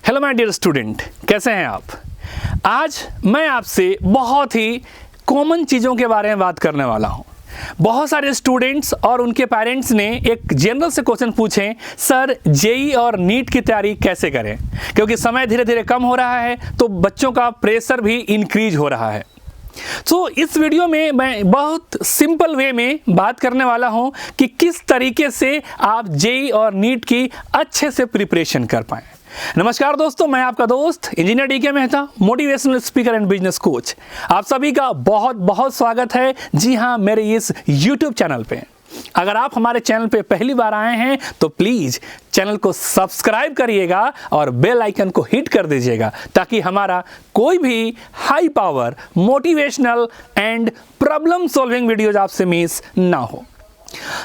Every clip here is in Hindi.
हेलो माय डियर स्टूडेंट, कैसे हैं आप। आज मैं आपसे बहुत ही कॉमन चीज़ों के बारे में बात करने वाला हूं। बहुत सारे स्टूडेंट्स और उनके पेरेंट्स ने एक जनरल से क्वेश्चन पूछे, सर जेई और नीट की तैयारी कैसे करें, क्योंकि समय धीरे धीरे कम हो रहा है तो बच्चों का प्रेशर भी इंक्रीज हो रहा है। तो इस वीडियो में मैं बहुत सिंपल वे में बात करने वाला हूं कि किस तरीके से आप जेई और नीट की अच्छे से प्रिपरेशन कर पाएं। नमस्कार दोस्तों, मैं आपका दोस्त engineer DK Mehta, motivational speaker and business coach. आप सभी का बहुत बहुत स्वागत है। जी हाँ, मेरे इस यूट्यूब चैनल पे। अगर आप हमारे चैनल पे पहली बार आए हैं तो प्लीज़ चैनल को सब्सक्राइब करिएगा और बेल आइकन को हिट कर दीजिएगा, ताकि हमारा कोई भी high power motivational and problem solving videos आपसे मिस ना हो।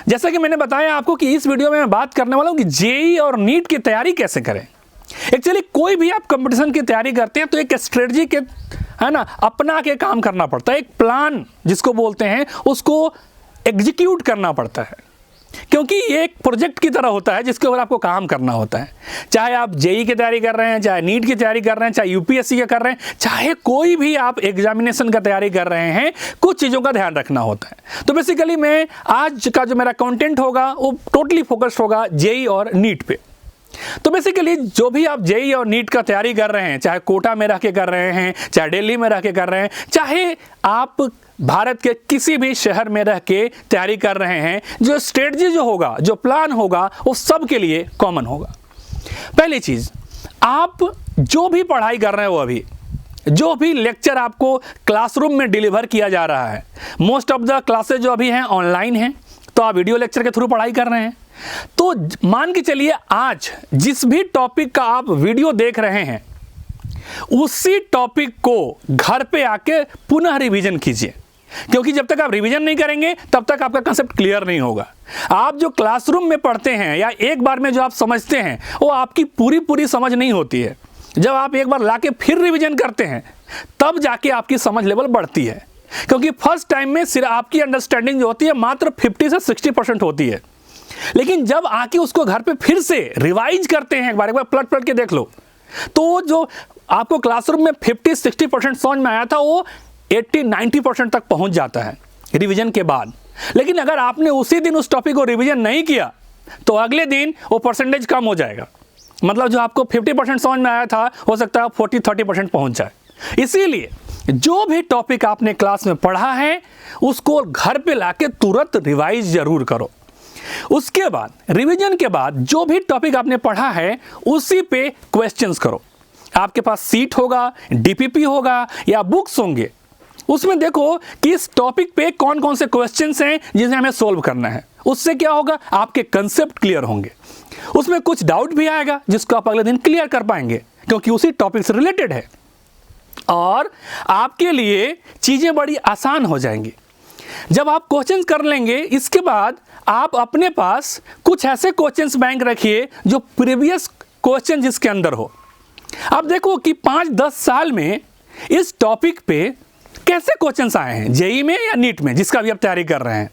जैसा कि मैंने बताया आपको कि इस वीडियो में मैं बात करने वाला हूँ कि जेई और नीट की तैयारी कैसे करें। एक्चुअली कोई भी आप कंपटीशन की तैयारी करते हैं तो एक स्ट्रेटजी के अपना के काम करना पड़ता है। एक प्लान जिसको बोलते हैं उसको एग्जीक्यूट करना पड़ता है, क्योंकि ये एक प्रोजेक्ट की तरह होता है जिसके ऊपर आपको काम करना होता है। चाहे आप जेई की तैयारी कर रहे हैं, चाहे नीट की तैयारी कर रहे हैं, चाहे यूपीएससी का कर रहे हैं, चाहे कोई भी आप एग्जामिनेशन का तैयारी कर रहे हैं, कुछ चीज़ों का ध्यान रखना होता है। तो बेसिकली मैं आज का जो मेरा कंटेंट होगा वो टोटली फोकस्ड होगा जेई और नीट पे। तो बेसिकली जो भी आप जेई और नीट का तैयारी कर रहे हैं, चाहे कोटा में रह के कर रहे हैं, चाहे दिल्ली में रह के कर रहे हैं, चाहे आप भारत के किसी भी शहर में रह के तैयारी कर रहे हैं, जो स्ट्रेटजी जो होगा, जो प्लान होगा, वो सब के लिए कॉमन होगा। पहली चीज, आप जो भी पढ़ाई कर रहे हो, अभी जो भी लेक्चर आपको क्लासरूम में डिलीवर किया जा रहा है, मोस्ट ऑफ द क्लासेज जो अभी हैं ऑनलाइन हैं, तो आप वीडियो लेक्चर के थ्रू पढ़ाई कर रहे हैं। तो मान के चलिए आज जिस भी टॉपिक का आप वीडियो देख रहे हैं, उसी टॉपिक को घर पे आके पुनः रिवीजन कीजिए, क्योंकि जब तक आप रिवीजन नहीं करेंगे तब तक आपका कांसेप्ट क्लियर नहीं होगा। आप जो क्लासरूम में पढ़ते हैं या एक बार में जो आप समझते हैं वो आपकी पूरी समझ नहीं होती है। जब आप एक बार लाके फिर रिवीजन करते हैं तब जाके आपकी समझ लेवल बढ़ती है, क्योंकि फर्स्ट टाइम में सिर्फ आपकी अंडरस्टैंडिंग जो होती है मात्र 50 से 60% होती है। लेकिन जब आके उसको घर पे फिर से रिवाइज करते हैं, एक बार पलट के देख लो, तो जो आपको क्लासरूम में 50-60% समझ में आया था वो 80-90% तक पहुंच जाता है रिवीजन के बाद। लेकिन अगर आपने उसी दिन उस टॉपिक को रिवीजन नहीं किया तो अगले दिन वो परसेंटेज कम हो जाएगा। मतलब जो आपको 50% समझ में आया था हो सकता है 40-30% पहुंच जाए। इसीलिए जो भी टॉपिक आपने क्लास में पढ़ा है उसको घर पे लाके तुरंत रिवाइज जरूर करो। उसके बाद रिवीजन के बाद जो भी टॉपिक आपने पढ़ा है उसी पे क्वेश्चंस करो। आपके पास सीट होगा, डीपीपी होगा या बुक्स होंगे, उसमें देखो कि इस टॉपिक पे कौन कौन से क्वेश्चंस हैं जिन्हें हमें सोल्व करना है। उससे क्या होगा, आपके कंसेप्ट क्लियर होंगे। उसमें कुछ डाउट भी आएगा जिसको आप अगले दिन क्लियर कर पाएंगे, क्योंकि उसी टॉपिक से रिलेटेड है, और आपके लिए चीजें बड़ी आसान हो जाएंगी। जब आप क्वेश्चंस कर लेंगे, इसके बाद आप अपने पास कुछ ऐसे क्वेश्चंस बैंक रखिए जो प्रीवियस क्वेश्चन जिसके अंदर हो। अब देखो कि 5-10 साल में इस टॉपिक पे कैसे क्वेश्चंस आए हैं, जेई में या नीट में, जिसका भी आप तैयारी कर रहे हैं।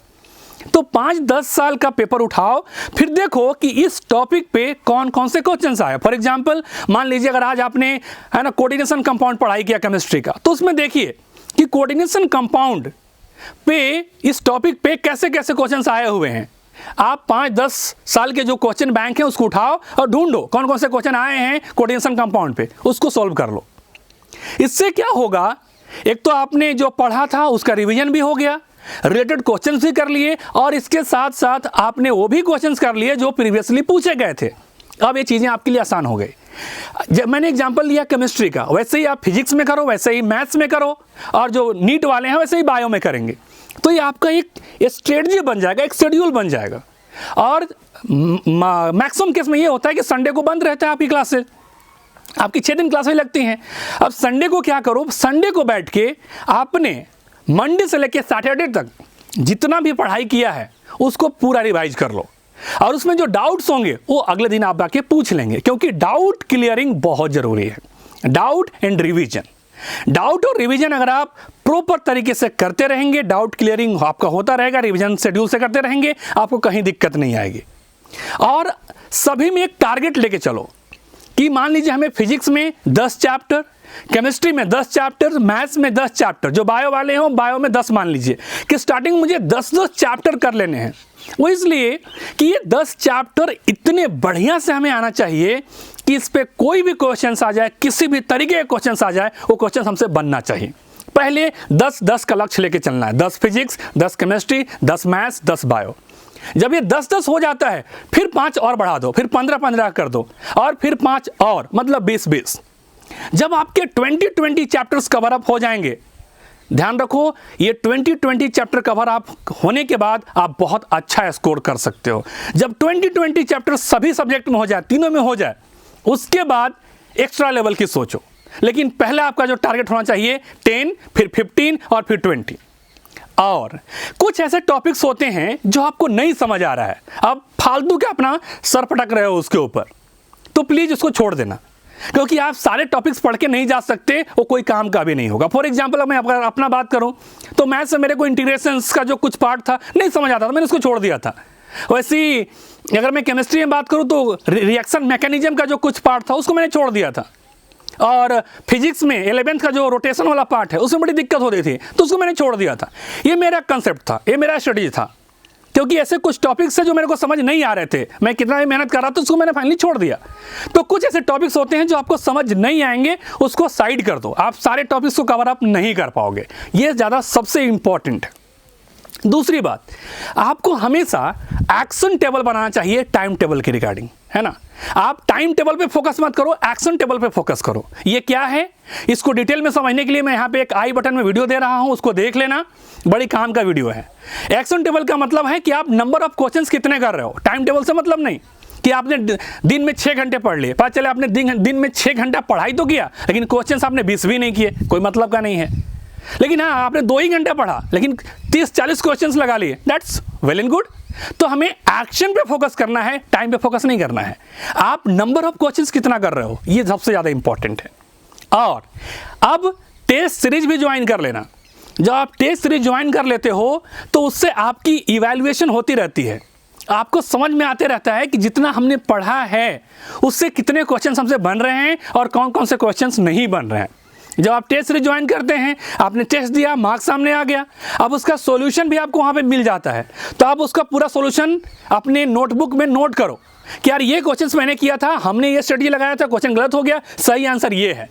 तो 5-10 साल का पेपर उठाओ, फिर देखो कि इस टॉपिक पे कौन कौन से क्वेश्चंस आए। फॉर एग्जांपल मान लीजिए अगर आज आपने कोऑर्डिनेशन कंपाउंड पढ़ाई किया केमिस्ट्री का, तो उसमें देखिए कि कोऑर्डिनेशन कंपाउंड पे इस टॉपिक पे कैसे कैसे क्वेश्चंस आए हुए हैं। आप 5-10 साल के जो क्वेश्चन बैंक हैं उसको उठाओ और ढूंढो कौन कौन से क्वेश्चन आए हैं कोऑर्डिनेशन कंपाउंड पे, उसको सॉल्व कर लो। इससे क्या होगा, एक तो आपने जो पढ़ा था उसका रिवीजन भी हो गया, रिलेटेड क्वेश्चंस भी कर लिए, और इसके साथ साथ आपने वो भी क्वेश्चंस कर लिए जो प्रीवियसली पूछे गए थे। अब ये चीज़ें आपके लिए आसान हो गई। जब मैंने एग्जांपल लिया केमिस्ट्री का, वैसे ही आप फिजिक्स में करो, वैसे ही मैथ्स में करो, और जो नीट वाले हैं वैसे ही बायो में करेंगे। तो ये आपका एक स्ट्रेटजी बन जाएगा, एक शेड्यूल बन जाएगा। और मैक्सिमम केस में ये होता है कि संडे को बंद रहता है आपकी क्लासेस, आपकी 6 दिन क्लासेस लगती हैं। अब संडे को क्या करो, संडे को बैठ के आपने मंडे से लेकर सैटरडे तक जितना भी पढ़ाई किया है उसको पूरा रिवाइज कर लो, और उसमें जो डाउट्स होंगे वो अगले दिन आप आके पूछ लेंगे, क्योंकि डाउट क्लियरिंग बहुत जरूरी है। डाउट एंड रिवीजन, डाउट और रिवीजन अगर आप प्रॉपर तरीके से करते रहेंगे, डाउट क्लियरिंग आपका होता रहेगा, रिवीजन शेड्यूल से करते रहेंगे, आपको कहीं दिक्कत नहीं आएगी। और सभी में एक टारगेट लेके चलो कि कि मान लीजिए हमें फिजिक्स में 10 चैप्टर, केमिस्ट्री में 10 चैप्टर, मैथ्स में 10 चैप्टर, जो बायो वाले हों बायो में 10 मान लीजिए कि स्टार्टिंग मुझे 10-10 चैप्टर कर लेने हैं। वो इसलिए कि ये 10 चैप्टर इतने बढ़िया से हमें आना चाहिए कि इस पर कोई भी क्वेश्चन आ जाए, किसी भी तरीके के क्वेश्चन आ जाए, वो क्वेश्चन हमसे बनना चाहिए। पहले 10-10 का लक्ष्य लेके चलना है, 10 फिजिक्स, 10 केमिस्ट्री, 10 मैथ्स, 10 बायो। जब ये 10-10 हो जाता है फिर 5 और बढ़ा दो, फिर 15-15 कर दो, और फिर 5 और, मतलब 20-20। जब आपके 20-20 चैप्टर्स कवर अप हो जाएंगे, ध्यान रखो ये 20-20 चैप्टर कवर अप होने के बाद आप बहुत अच्छा स्कोर कर सकते हो। जब 20-20 चैप्टर सभी सब्जेक्ट में हो जाए, तीनों में हो जाए, उसके बाद एक्स्ट्रा लेवल की सोचो। लेकिन पहले आपका जो टारगेट होना चाहिए 10, फिर 15 और फिर 20। और कुछ ऐसे टॉपिक्स होते हैं जो आपको नहीं समझ आ रहा है, आप फालतू के अपना सर पटक रहे हो उसके ऊपर, तो प्लीज़ उसको छोड़ देना, क्योंकि आप सारे टॉपिक्स पढ़ के नहीं जा सकते, वो कोई काम का भी नहीं होगा। फॉर एग्जांपल मैं अगर अपना बात करूं तो मैथ्स से मेरे को इंटीग्रेशंस का जो कुछ पार्ट था नहीं समझ आता था, मैंने उसको छोड़ दिया था। वैसे ही अगर मैं केमिस्ट्री में बात करूं तो रिएक्शन मैकेनिज्म का जो कुछ पार्ट था उसको मैंने छोड़ दिया था। और फिजिक्स में 11th का जो रोटेशन वाला पार्ट है उसमें बड़ी दिक्कत होती थी, तो उसको मैंने छोड़ दिया था। ये मेरा कंसेप्ट था, ये मेरा स्ट्रेटजी था, क्योंकि ऐसे कुछ टॉपिक्स है जो मेरे को समझ नहीं आ रहे थे, मैं कितना भी मेहनत कर रहा था उसको मैंने फाइनली छोड़ दिया। तो कुछ ऐसे टॉपिक्स होते हैं जो आपको समझ नहीं आएंगे, उसको साइड कर दो, आप सारे टॉपिक्स को कवर अप नहीं कर पाओगे, ये ज़्यादा सबसे इंपॉर्टेंट है। दूसरी बात, आपको हमेशा एक्शन टेबल बनाना चाहिए टाइम टेबल के रिगार्डिंग, है ना। आप टाइम टेबल पे फोकस मत करो, एक्शन टेबल पे फोकस करो। ये क्या है, इसको डिटेल में समझने के लिए मैं यहाँ पे एक आई बटन में वीडियो दे रहा हूँ, उसको देख लेना, बड़ी काम का वीडियो है। एक्शन टेबल का मतलब है कि आप नंबर ऑफ क्वेश्चंस कितने कर रहे हो। टाइम टेबल से मतलब नहीं कि आपने दिन में 6 घंटे पढ़ लिए, पता चले आपने दिन में 6 घंटा पढ़ाई तो किया लेकिन क्वेश्चंस आपने 20 भी नहीं किए, कोई मतलब का नहीं है। लेकिन हाँ, आपने 2 ही घंटे पढ़ा लेकिन 30-40 क्वेश्चंस लगा लिए, दैट्स वेल एंड गुड। तो हमें एक्शन पे फोकस करना है, टाइम पे फोकस नहीं करना है। आप नंबर ऑफ क्वेश्चंस कितना कर रहे हो, ये सबसे ज़्यादा इंपॉर्टेंट है। और अब टेस्ट सीरीज भी ज्वाइन कर लेना। जब आप टेस्ट सीरीज ज्वाइन कर लेते हो तो उससे आपकी इवैल्यूएशन होती रहती है, आपको समझ में आते रहता है कि जितना हमने पढ़ा है उससे कितने क्वेश्चंस हमसे बन रहे हैं और कौन कौन से क्वेश्चंस नहीं बन रहे हैं। जब आप टेस्ट सीरीज ज्वाइन करते हैं, आपने टेस्ट दिया, मार्क्स सामने आ गया, अब उसका सॉल्यूशन भी आपको वहाँ पे मिल जाता है, तो आप उसका पूरा सॉल्यूशन अपने नोटबुक में नोट करो कि यार ये क्वेश्चंस मैंने किया था, हमने ये स्ट्रेटजी लगाया था, क्वेश्चन गलत हो गया, सही आंसर ये है।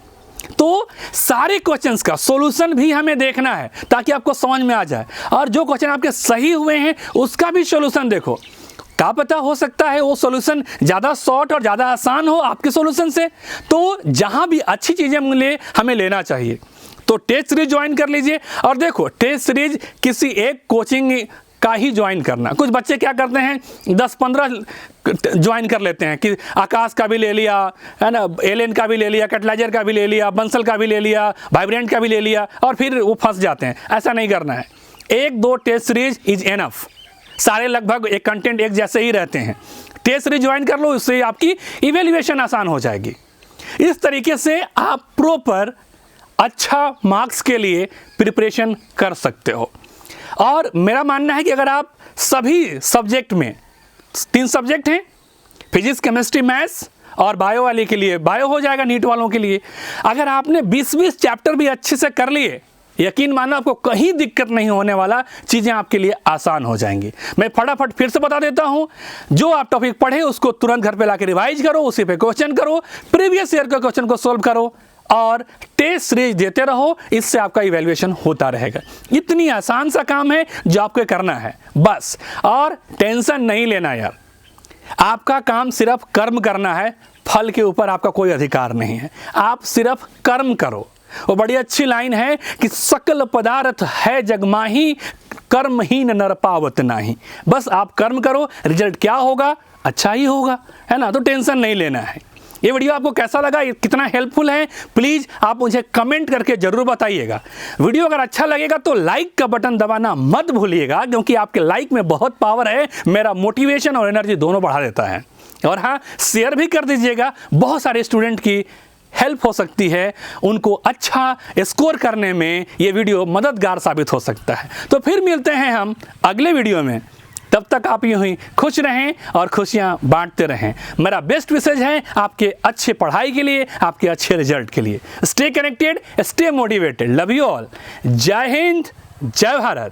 तो सारे क्वेश्चंस का सॉल्यूशन भी हमें देखना है ताकि आपको समझ में आ जाए, और जो क्वेश्चन आपके सही हुए हैं उसका भी सॉल्यूशन देखो। क्या पता हो सकता है वो सॉल्यूशन ज़्यादा शॉर्ट और ज़्यादा आसान हो आपके सॉल्यूशन से। तो जहाँ भी अच्छी चीज़ें मिले हमें लेना चाहिए। तो टेस्ट सीरीज ज्वाइन कर लीजिए, और देखो टेस्ट सीरीज किसी एक कोचिंग का ही ज्वाइन करना। कुछ बच्चे क्या करते हैं 10-15 ज्वाइन कर लेते हैं कि आकाश का भी ले लिया, है ना, एलेन का भी ले लिया, कैटलाइजर का भी ले लिया, बंसल का भी ले लिया, वाइब्रेंट का भी ले लिया, और फिर वो फंस जाते हैं। ऐसा नहीं करना है, 1-2 टेस्ट सीरीज इज एनफ। सारे लगभग एक कंटेंट एक जैसे ही रहते हैं, टेस्ट सीरीज ज्वाइन कर लो, उससे आपकी इवेल्युएशन आसान हो जाएगी। इस तरीके से आप प्रॉपर अच्छा मार्क्स के लिए प्रिपरेशन कर सकते हो। और मेरा मानना है कि अगर आप सभी सब्जेक्ट में 3 सब्जेक्ट हैं, फिजिक्स, केमिस्ट्री, मैथ्स और बायो वाले के लिए बायो हो जाएगा, नीट वालों के लिए अगर आपने 20-20 चैप्टर भी अच्छे से कर लिए, यकीन मानो आपको कहीं दिक्कत नहीं होने वाला, चीज़ें आपके लिए आसान हो जाएंगी। मैं फटाफट फिर से बता देता हूं, जो आप टॉपिक पढ़े उसको तुरंत घर पे लाके रिवाइज करो, उसी पे क्वेश्चन करो, प्रीवियस ईयर के क्वेश्चन को सोल्व करो और टेस्ट सीरीज देते रहो, इससे आपका इवैल्यूएशन होता रहेगा। इतनी आसान सा काम है जो आपको करना है बस, और टेंशन नहीं लेना यार। आपका काम सिर्फ कर्म करना है, फल के ऊपर आपका कोई अधिकार नहीं है, आप सिर्फ कर्म करो। वो बड़ी अच्छी लाइन है कि सकल पदार्थ है जगमाही, कर्महीन नर पावत नाही। बस आप कर्म करो, रिजल्ट क्या होगा अच्छा ही होगा, है ना। तो टेंशन नहीं लेना है। ये वीडियो आपको कैसा लगा, कितना हेल्पफुल है, प्लीज़ आप मुझे कमेंट करके ज़रूर बताइएगा। वीडियो अगर अच्छा लगेगा तो लाइक का बटन दबाना मत भूलिएगा, क्योंकि आपके लाइक में बहुत पावर है, मेरा मोटिवेशन और एनर्जी दोनों बढ़ा देता है। और हाँ, शेयर भी कर दीजिएगा, बहुत सारे स्टूडेंट की हेल्प हो सकती है, उनको अच्छा स्कोर करने में ये वीडियो मददगार साबित हो सकता है। तो फिर मिलते हैं हम अगले वीडियो में, तब तक आप यूं ही खुश रहें और खुशियां बांटते रहें। मेरा बेस्ट विशेज है आपके अच्छे पढ़ाई के लिए, आपके अच्छे रिजल्ट के लिए। Stay connected, stay motivated. Love you all. जय हिंद, जय भारत।